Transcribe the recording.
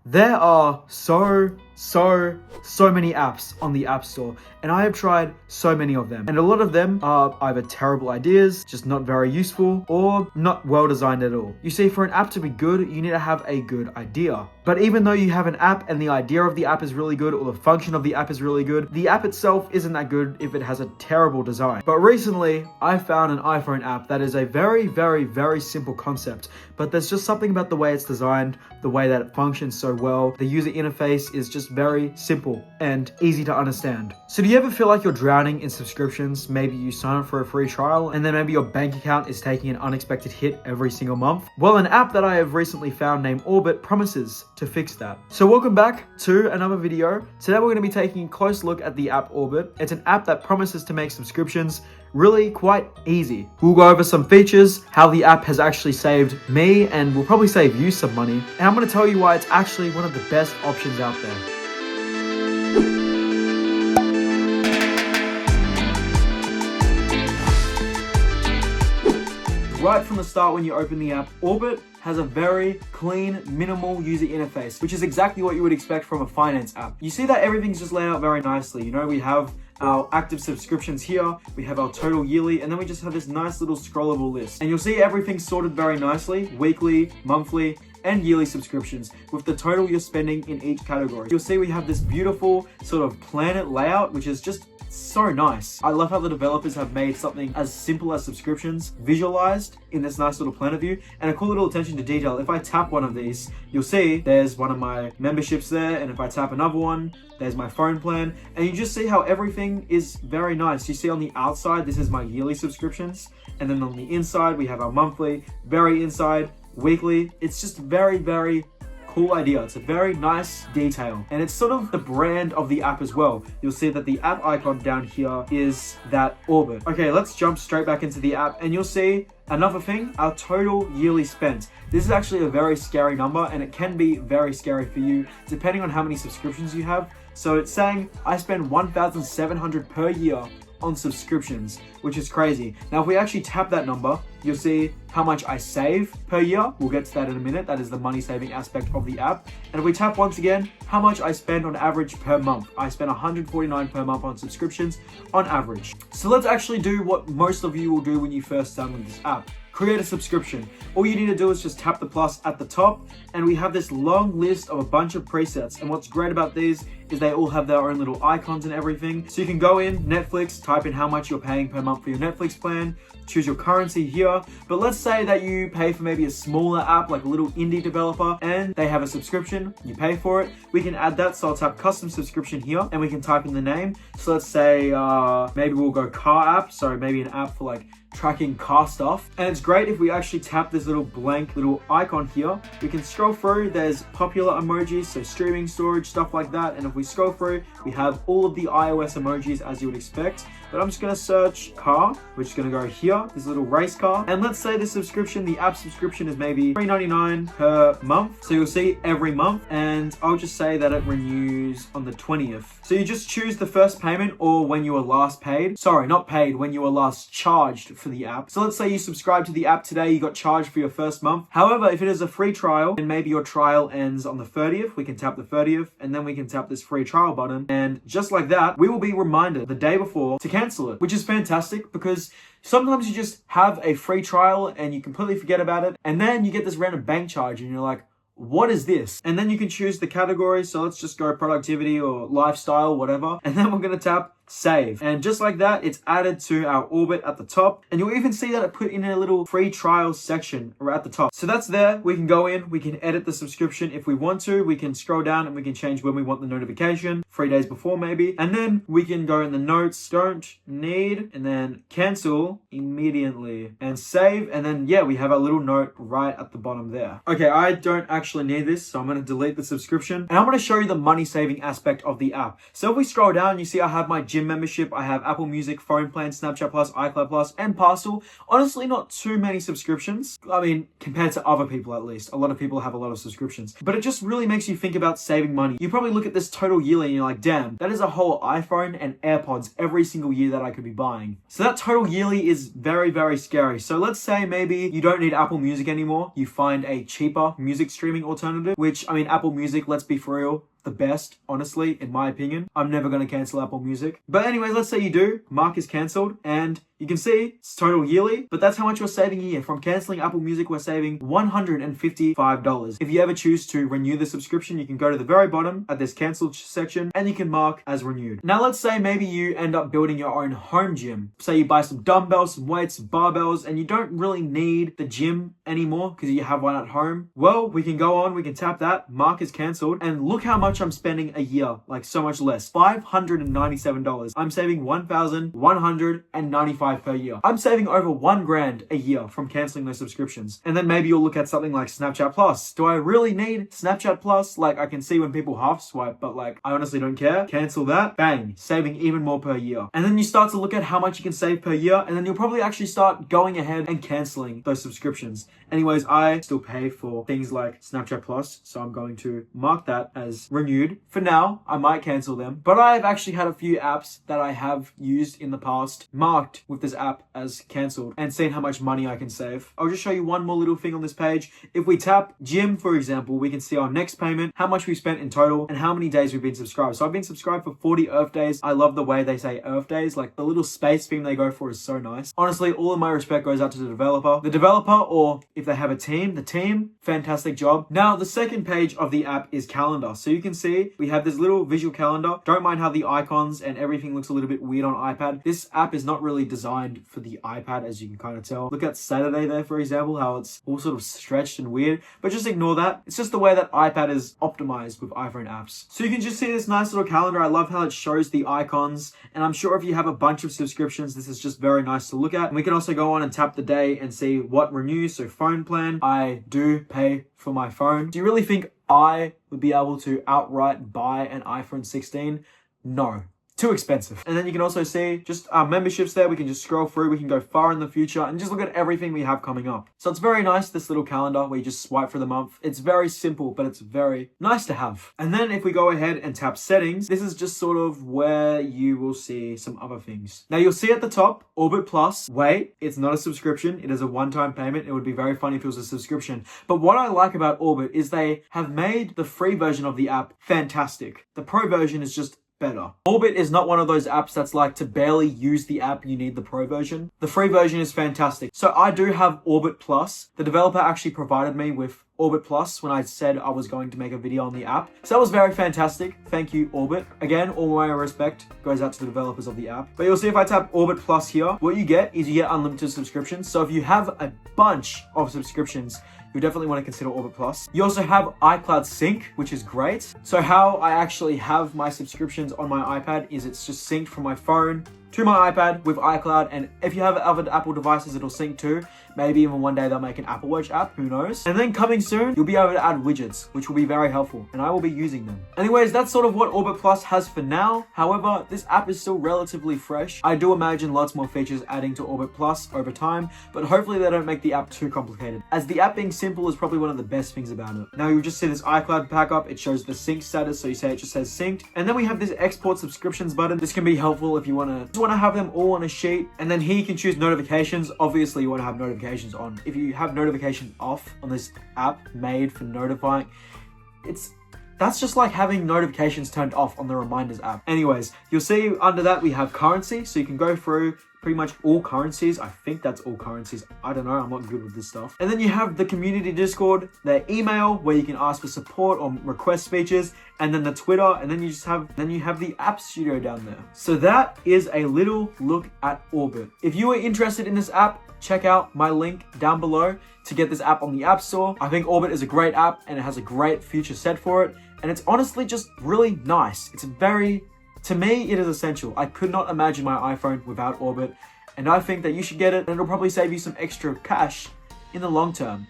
There are so many apps on the App Store, and I have tried so many of them. And a lot of them are either terrible ideas, just not very useful, or not well designed at all. You see, for an app to be good, you need to have a good idea. But even though you have an app and the idea of the app is really good, or the function of the app is really good, the app itself isn't that good if it has a terrible design. But recently, I found an iPhone app that is a very simple concept, but there's just something about the way it's designed, the way that it functions so well. The user interface is just very simple and easy to understand. So do you ever feel like you're drowning in subscriptions? Maybe you sign up for a free trial and then maybe your bank account is taking an unexpected hit every single month? Well, an app that I have recently found named Orbit promises to fix that. So welcome back to another video. Today we're going to be taking a close look at the app Orbit. It's an app that promises to make subscriptions really quite easy. We'll go over some features, how the app has actually saved me, and will probably save you some money. And I'm going to tell you why it's actually one of the best options out there. Right from the start, when you open the app, Orbit has a very clean, minimal user interface, which is exactly what you would expect from a finance app. You see that everything's just laid out very nicely. You know, we have our active subscriptions here, we have our total yearly, and then we just have this nice little scrollable list. And you'll see everything's sorted very nicely, weekly, monthly, and yearly subscriptions with the total you're spending in each category. You'll see we have this beautiful sort of planet layout, which is just so nice. I love how the developers have made something as simple as subscriptions visualized in this nice little planet view, and a cool little attention to detail. If I tap one of these, you'll see there's one of my memberships there, and if I tap another one, there's my phone plan, and you just see how everything is very nice. You see on the outside, this is my yearly subscriptions, and then on the inside, we have our monthly, very inside, weekly. It's just very cool idea. It's a very nice detail, and it's sort of the brand of the app as well. You'll see that the app icon down here is that Orbit. Okay, let's jump straight back into the app, and you'll see another thing, our total yearly spent. This is actually a very scary number, and it can be very scary for you depending on how many subscriptions you have. So it's saying I spend $1,700 per year on subscriptions, which is crazy. Now, if we actually tap that number, you'll see how much I save per year. We'll get to that in a minute. That is the money saving aspect of the app. And if we tap once again, how much I spend on average per month. I spend $149 per month on subscriptions on average. So let's actually do what most of you will do when you first download this app. Create a subscription. All you need to do is just tap the plus at the top, and we have this long list of a bunch of presets. And what's great about these is they all have their own little icons and everything. So you can go in Netflix, type in how much you're paying per month for your Netflix plan, choose your currency here. But let's say that you pay for maybe a smaller app, like a little indie developer, and they have a subscription, you pay for it. We can add that, so I'll tap custom subscription here, and we can type in the name. So let's say maybe we'll go car app, so maybe an app for like tracking car stuff. And it's great if we actually tap this little blank little icon here. We can scroll through, there's popular emojis, so streaming, storage, stuff like that. And if we scroll through, we have all of the iOS emojis as you would expect. But I'm just gonna search car, which is gonna go here, this little race car. And let's say the subscription, the app subscription is maybe $3.99 per month. So you'll see every month, and I'll just say that it renews on the 20th. So you just choose the first payment or when you were last paid. Sorry, not paid, when you were last charged for the app. So let's say you subscribe to the app today, you got charged for your first month. However, if it is a free trial and maybe your trial ends on the 30th, we can tap the 30th, and then we can tap this free trial button. And just like that, we will be reminded the day before to cancel it, which is fantastic because sometimes you just have a free trial and you completely forget about it, and then you get this random bank charge and you're like, what is this? And then you can choose the category. So let's just go productivity or lifestyle, whatever. And then we're going to tap save. And just like that, it's added to our Orbit at the top. And you'll even see that it put in a little free trial section right at the top. So that's there. We can go in, we can edit the subscription if we want to. We can scroll down and we can change when we want the notification, 3 days before maybe. And then we can go in the notes, don't need, and then cancel immediately and save. And then, yeah, we have our little note right at the bottom there. Okay, I don't actually need this, so I'm going to delete the subscription. And I'm going to show you the money saving aspect of the app. So if we scroll down, you see I have my gym membership, I have Apple Music, Phone Plan, Snapchat Plus, iCloud Plus, and Parcel. Honestly, not too many subscriptions. I mean, compared to other people at least. A lot of people have a lot of subscriptions. But it just really makes you think about saving money. You probably look at this total yearly and you're like, damn, that is a whole iPhone and AirPods every single year that I could be buying. So that total yearly is very, very scary. So let's say maybe you don't need Apple Music anymore. You find a cheaper music streaming alternative, which, I mean, Apple Music, let's be for real, the best, honestly, in my opinion. I'm never going to cancel Apple Music. But anyways, let's say you do. Mark is cancelled, and you can see it's total yearly, but that's how much we're saving a year. From canceling Apple Music, we're saving $155. If you ever choose to renew the subscription, you can go to the very bottom at this cancelled section and you can mark as renewed. Now, let's say maybe you end up building your own home gym. Say you buy some dumbbells, some weights, some barbells, and you don't really need the gym anymore because you have one at home. Well, we can go on, we can tap that, mark is cancelled, and look how much I'm spending a year, like so much less, $597. I'm saving $1,195 per year. I'm saving over $1,000 a year from canceling those subscriptions. And then maybe you'll look at something like Snapchat Plus. Do I really need Snapchat Plus? Like, I can see when people half swipe, but like, I honestly don't care. Cancel that. Bang, saving even more per year. And then you start to look at how much you can save per year, and then you'll probably actually start going ahead and canceling those subscriptions. Anyways, I still pay for things like Snapchat Plus, so I'm going to mark that as renewed. For now, I might cancel them, but I've actually had a few apps that I have used in the past marked with this app as cancelled and seen how much money I can save. I'll just show you one more little thing on this page. If we tap gym, for example, we can see our next payment, how much we spent in total, and how many days we've been subscribed. So I've been subscribed for 40 Earth days. I love the way they say Earth days. Like, the little space theme they go for is so nice. Honestly, all of my respect goes out to the developer. The developer, or if they have a team, the team, fantastic job. Now, the second page of the app is calendar. So you can see we have this little visual calendar. Don't mind how the icons and everything looks a little bit weird on iPad. This app is not really designed for the iPad, as you can kind of tell. Look at Saturday there, for example, how it's all sort of stretched and weird, but just ignore that. It's just the way that iPad is optimized with iPhone apps. So you can just see this nice little calendar. I love how it shows the icons, and I'm sure if you have a bunch of subscriptions, this is just very nice to look at. And we can also go on and tap the day and see what renews. So phone plan, I do pay for my phone. Do you really think I would be able to outright buy an iPhone 16? No. Too expensive. And then you can also see just our memberships there. We can just scroll through. We can go far in the future and just look at everything we have coming up. So it's very nice, this little calendar where you just swipe for the month. It's very simple, but it's very nice to have. And then if we go ahead and tap settings, this is just sort of where you will see some other things. Now you'll see at the top, Orbit Plus. Wait, it's not a subscription. It is a one-time payment. It would be very funny if it was a subscription. But what I like about Orbit is they have made the free version of the app fantastic. The pro version is just better. Orbit is not one of those apps that's like, to barely use the app, you need the pro version. The free version is fantastic. So I do have Orbit Plus. The developer actually provided me with Orbit Plus when I said I was going to make a video on the app. So that was very fantastic. Thank you, Orbit. Again, all my respect goes out to the developers of the app. But you'll see if I tap Orbit Plus here, what you get is you get unlimited subscriptions. So if you have a bunch of subscriptions, you definitely want to consider Orbit Plus. You also have iCloud Sync, which is great. So how I actually have my subscriptions on my iPad is it's just synced from my phone to my iPad with iCloud, and if you have other Apple devices, it'll sync too. Maybe even one day they'll make an Apple Watch app, who knows? And then coming soon, you'll be able to add widgets, which will be very helpful, and I will be using them. Anyways, that's sort of what Orbit Plus has for now. However, this app is still relatively fresh. I do imagine lots more features adding to Orbit Plus over time, but hopefully they don't make the app too complicated, as the app being simple is probably one of the best things about it. Now you'll just see this iCloud backup. It shows the sync status, so you say it just says synced. And then we have this export subscriptions button. This can be helpful if you want to have them all on a sheet, and then here you can choose notifications. Obviously you want to have notifications on. If you have notification off on this app made for notifying, that's just like having notifications turned off on the reminders app. Anyways, you'll see under that we have currency, so you can go through pretty much all currencies. I think that's all currencies. I don't know, I'm not good with this stuff. And then you have the community Discord, the email where you can ask for support or request features, and then the Twitter, and then you have the App Studio down there. So that is a little look at Orbit. If you are interested in this app, check out my link down below to get this app on the App Store. I think Orbit is a great app and it has a great future set for it. And it's honestly just really nice. To me, it is essential. I could not imagine my iPhone without Orbit. And I think that you should get it, and it'll probably save you some extra cash in the long term.